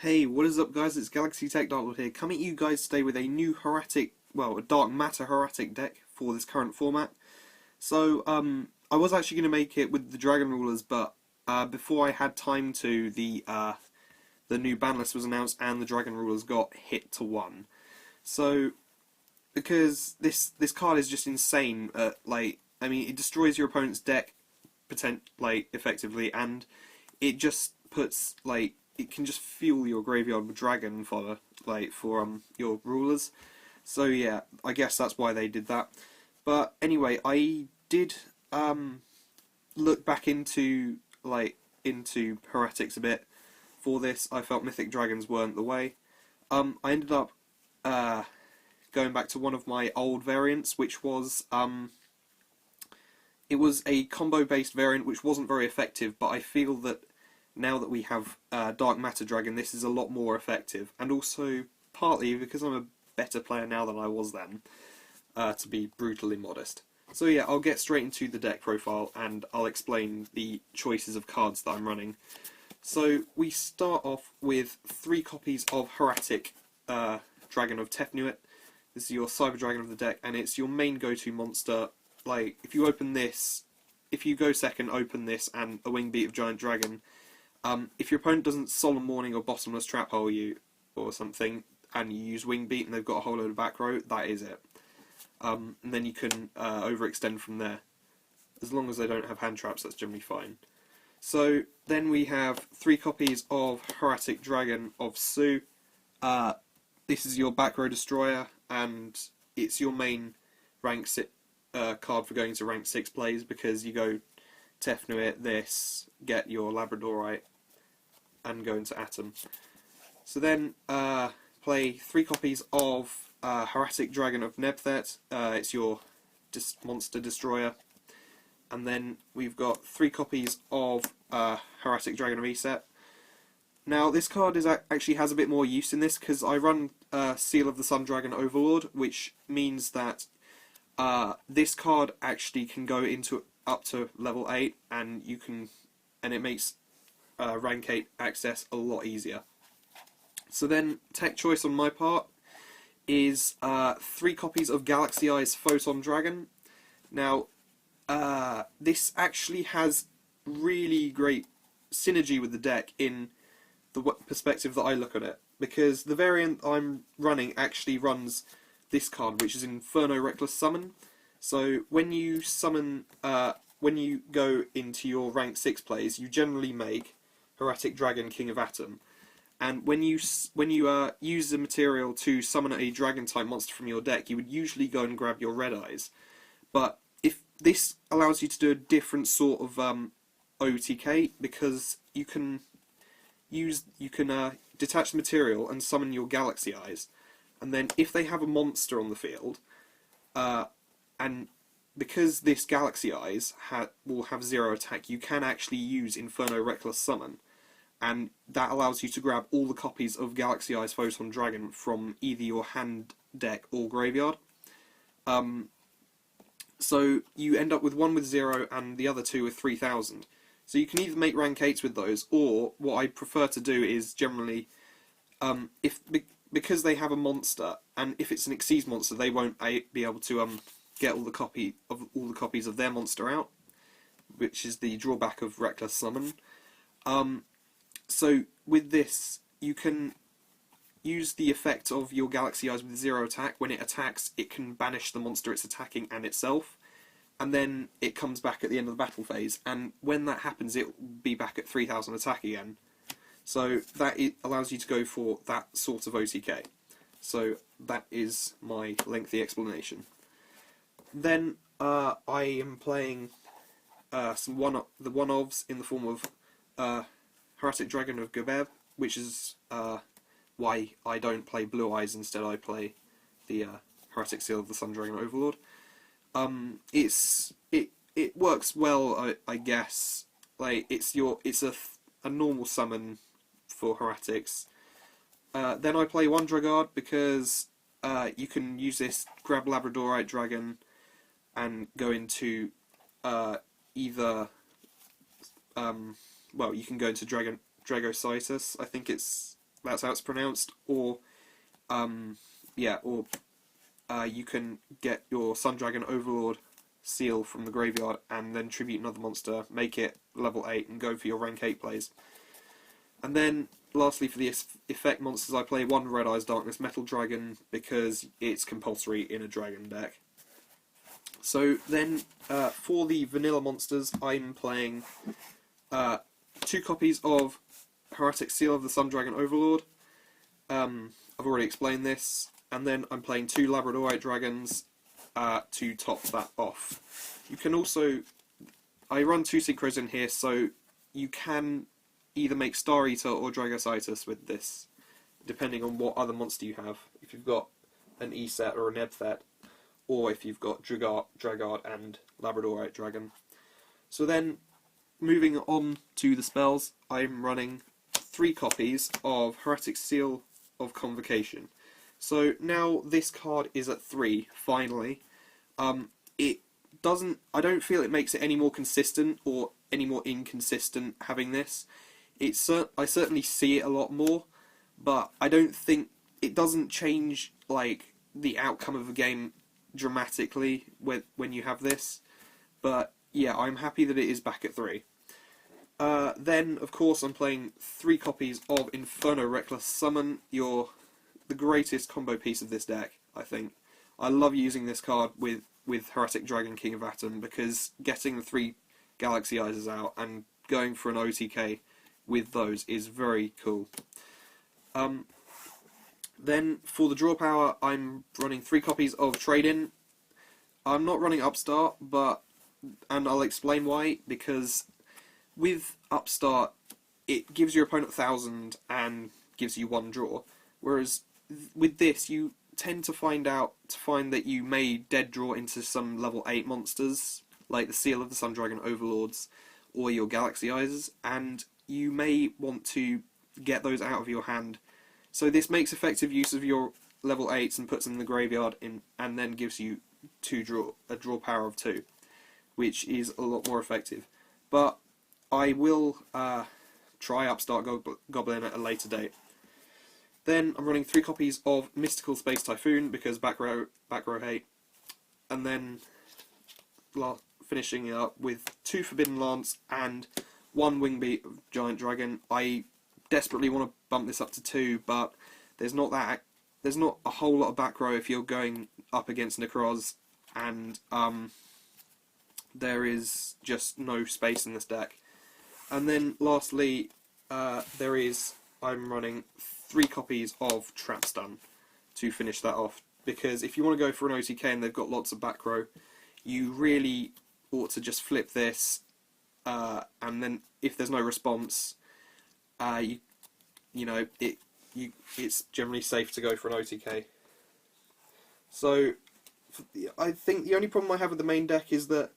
Hey, what is up guys, it's Galaxy Tech Darklord here, coming at you guys today with a new Hieratic, a Dark Matter Hieratic deck for this current format. So, I was actually going to make it with the Dragon Rulers, but before I had time to, the new ban list was announced and the Dragon Rulers got hit to 1. So, because this card is just insane, it destroys your opponent's deck, effectively, and it just puts, it can just fuel your graveyard with dragon fodder, for your rulers. So yeah, I guess that's why they did that. But anyway, I did look back into heretics a bit for this. I felt mythic dragons weren't the way. I ended up going back to one of my old variants, which was it was a combo based variant which wasn't very effective, but I feel that now that we have Dark Matter Dragon, this is a lot more effective, and also partly because I'm a better player now than I was then, to be brutally modest. So yeah, I'll get straight into the deck profile and I'll explain the choices of cards that I'm running. So we start off with 3 copies of Hieratic Dragon of Tefnuit. This is your Cyber Dragon of the deck, and it's your main go-to monster. If you open this, if you go second, open this and a Wingbeat of Giant Dragon. If your opponent doesn't Solemn Warning or Bottomless Trap Hole you or something, and you use Wingbeat and they've got a whole load of back row, that is it. And then you can overextend from there. As long as they don't have hand traps, that's generally fine. So then we have 3 copies of Hieratic Dragon of Su. This is your back row destroyer, and it's your main rank card for going to rank 6 plays, because you go Tefnuit this, get your Labradorite, and go into Atom. So then play 3 copies of Hieratic Dragon of Nebthet. It's your monster destroyer. And then we've got 3 copies of Hieratic Dragon of Eset. Now this card actually has a bit more use in this, because I run Seal of the Sun Dragon Overlord, which means that this card actually can go into up to level 8, and it makes rank 8 access a lot easier. So then, tech choice on my part is 3 copies of Galaxy Eye's Photon Dragon. Now, this actually has really great synergy with the deck in the perspective that I look at it, because the variant I'm running actually runs this card, which is Inferno Reckless Summon. So when you summon, when you go into your rank 6 plays, you generally make Hieratic Dragon King of Atom, and when you use the material to summon a dragon type monster from your deck, you would usually go and grab your Red Eyes. But if this allows you to do a different sort of OTK, because you can detach the material and summon your Galaxy Eyes, and then if they have a monster on the field, and because this Galaxy Eyes will have 0 attack, you can actually use Inferno Reckless Summon, and that allows you to grab all the copies of Galaxy Eyes Photon Dragon from either your hand, deck, or graveyard. So you end up with 1 with 0 and the other 2 with 3000. So you can either make rank 8s with those, or what I prefer to do is generally, because they have a monster, and if it's an Xyz monster, they won't be able to get all the copies of their monster out, which is the drawback of Reckless Summon. So with this, you can use the effect of your Galaxy Eyes with 0 attack. When it attacks, it can banish the monster it's attacking and itself, and then it comes back at the end of the battle phase, and when that happens, it will be back at 3000 attack again. So that allows you to go for that sort of OTK. So that is my lengthy explanation. Then I am playing the one-ofs in the form of Hieratic Dragon of Gebeb, which is why I don't play Blue Eyes. Instead, I play the Hieratic Seal of the Sun Dragon Overlord. It works well, I guess. It's a normal summon for Hieratics. Then I play 1 Dragard, because you can use this, grab Labradorite Dragon, and go into either you can go into Dragositis, I think it's that's how it's pronounced, or you can get your Sun Dragon Overlord seal from the graveyard and then tribute another monster, make it level 8 and go for your rank 8 plays. And then lastly, for the effect monsters, I play one Red Eyes Darkness Metal Dragon because it's compulsory in a dragon deck. So then for the vanilla monsters, I'm playing 2 copies of Hieratic Seal of the Sun Dragon Overlord. I've already explained this. And then I'm playing 2 Labradorite Dragons to top that off. You can also... I run 2 Synchros in here, so you can either make Star Eater or Dragositis with this, depending on what other monster you have. If you've got an Eset or a Nebthet, or if you've got Dragard and Labradorite Dragon. So then, moving on to the spells, I'm running 3 copies of Hieratic Seal of Convocation. So now this card is at 3, finally. I don't feel it makes it any more consistent or any more inconsistent having this. I certainly see it a lot more, but I don't think it doesn't change like the outcome of the game dramatically when you have this. But yeah, I'm happy that it is back at 3. Then, of course, I'm playing 3 copies of Inferno Reckless Summon, the greatest combo piece of this deck, I think. I love using this card with Hieratic Dragon King of Atom because getting the 3 Galaxy Eyes out and going for an OTK with those is very cool. Then for the draw power, I'm running 3 copies of Trade-In. I'm not running Upstart, and I'll explain why, because with Upstart, it gives your opponent 1,000 and gives you 1 draw, whereas with this, you tend to find that you may dead draw into some level 8 monsters, like the Seal of the Sun Dragon Overlords, or your Galaxy Eyes, and you may want to get those out of your hand. So this makes effective use of your level 8s and puts them in the graveyard, and then gives you a draw power of 2, which is a lot more effective. But I will try Upstart Goblin at a later date. Then I'm running 3 copies of Mystical Space Typhoon because back row hate, and then finishing it up with 2 Forbidden Lance and 1 Wingbeat of Giant Dragon. I desperately want to bump this up to 2, but there's not a whole lot of back row if you're going up against Necroz, and there is just no space in this deck. And then lastly, I'm running 3 copies of Trap Stun to finish that off, because if you want to go for an OTK and they've got lots of back row, you really ought to just flip this, and then if there's no response, it's generally safe to go for an OTK. So I think the only problem I have with the main deck is that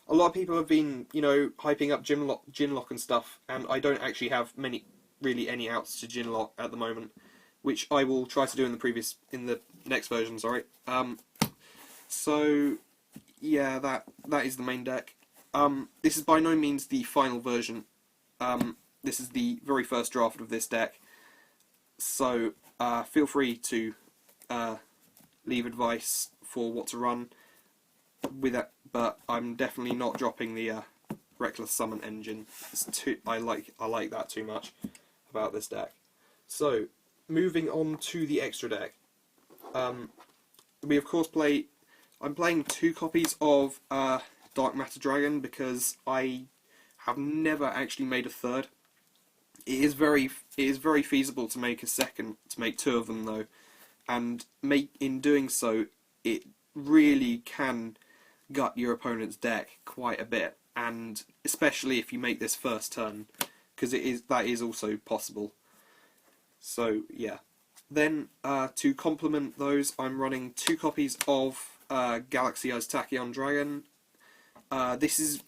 a lot of people have been, hyping up Ginlock and stuff, and I don't actually have any outs to Ginlock at the moment, which I will try to do in the next version. Sorry. So yeah, that is the main deck. This is by no means the final version. This is the very first draft of this deck. So feel free to leave advice for what to run with it, but I'm definitely not dropping the Reckless Summon engine. I like that too much about this deck. So moving on to the extra deck, we of course I'm playing 2 copies of Dark Matter Dragon because I have never actually made a third. It is very feasible to make a second, to make 2 of them though, and in doing so, it really can gut your opponent's deck quite a bit, and especially if you make this first turn, because that is also possible. So yeah. Then to complement those, I'm running 2 copies of Galaxy Eyes Tachyon Dragon. This is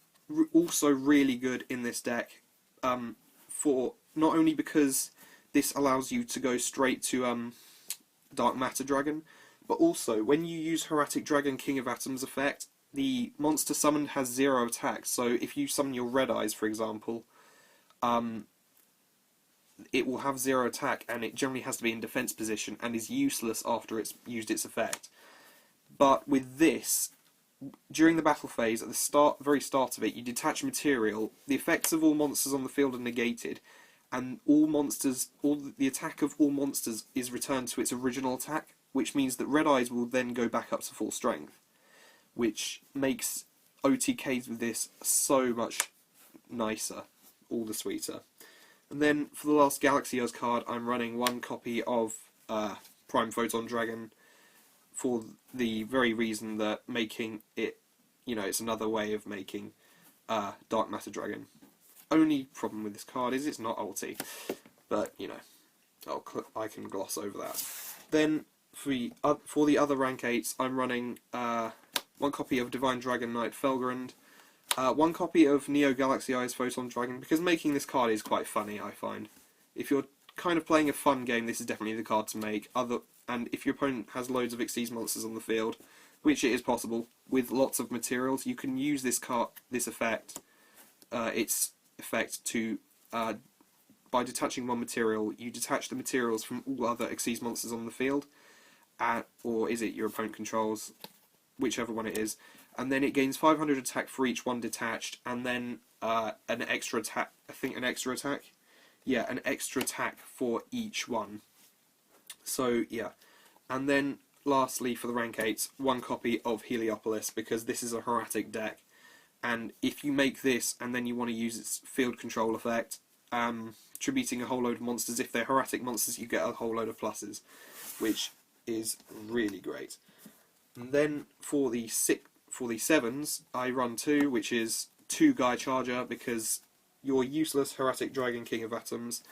also really good in this deck, for not only because this allows you to go straight to Dark Matter Dragon, but also when you use Hieratic Dragon King of Atoms effect, the monster summoned has 0 attack. So if you summon your Red Eyes, for example, it will have 0 attack, and it generally has to be in defense position and is useless after it's used its effect. But with this, during the battle phase, at the very start of it, you detach material, the effects of all monsters on the field are negated, and the attack of all monsters is returned to its original attack, which means that Red Eyes will then go back up to full strength, which makes OTKs with this so much nicer, all the sweeter. And then for the last Galaxy Earth card, I'm running 1 copy of Prime Photon Dragon, for the very reason that making it, it's another way of making Dark Matter Dragon. Only problem with this card is it's not ulti, but I can gloss over that. Then for the other rank 8s, I'm running 1 copy of Divine Dragon Knight Felgrand, 1 copy of Neo Galaxy Eyes Photon Dragon, because making this card is quite funny, I find. If you're kind of playing a fun game, this is definitely the card to make. And if your opponent has loads of Xyz monsters on the field, which it is possible, with lots of materials, you can use its effect to, by detaching 1 material, you detach the materials from all other Xyz monsters on the field, or is it your opponent controls, whichever one it is, and then it gains 500 attack for each 1 detached, and then an extra attack, an extra attack for each one. So, yeah. And then, lastly, for the rank 8s, 1 copy of Heliopolis, because this is a Hieratic deck. And if you make this, and then you want to use its field control effect, tributing a whole load of monsters, if they're Hieratic monsters, you get a whole load of pluses, which is really great. And then, for the 7s, I run 2, which is 2 Guy Charger, because your useless Hieratic Dragon King of Atoms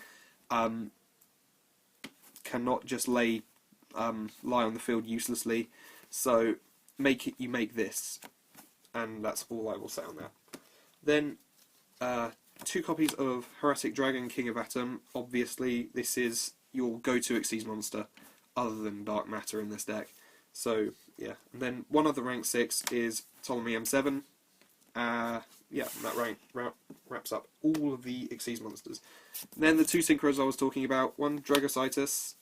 cannot just lie on the field uselessly, so you make this, and that's all I will say on that. Then 2 copies of Hieratic Dragon King of Atom. Obviously this is your go-to Xyz monster other than Dark Matter in this deck, so yeah. And then 1 other rank 6 is Ptolemy M7. Yeah, that wraps up all of the Xyz monsters. Then the 2 synchros I was talking about, 1 Dragocytus.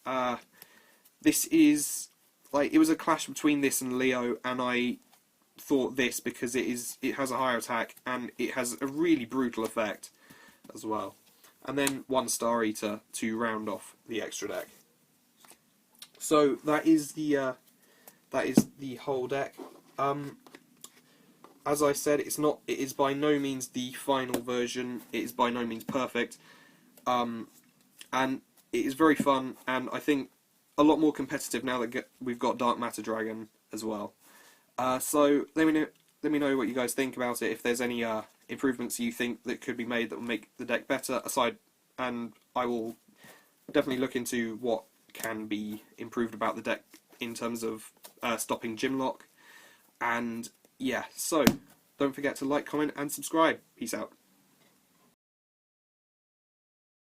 This is, it was a clash between this and Leo, and I thought this because it has a higher attack, and it has a really brutal effect as well. And then 1 Star Eater to round off the extra deck. So that is the whole deck. As I said, it is by no means the final version. It is by no means perfect, and it is very fun. And I think a lot more competitive now that we've got Dark Matter Dragon as well. So let me know what you guys think about it. If there's any improvements you think that could be made that will make the deck better. And I will definitely look into what can be improved about the deck in terms of stopping Gymlock. And yeah, so don't forget to like, comment, and subscribe. Peace out.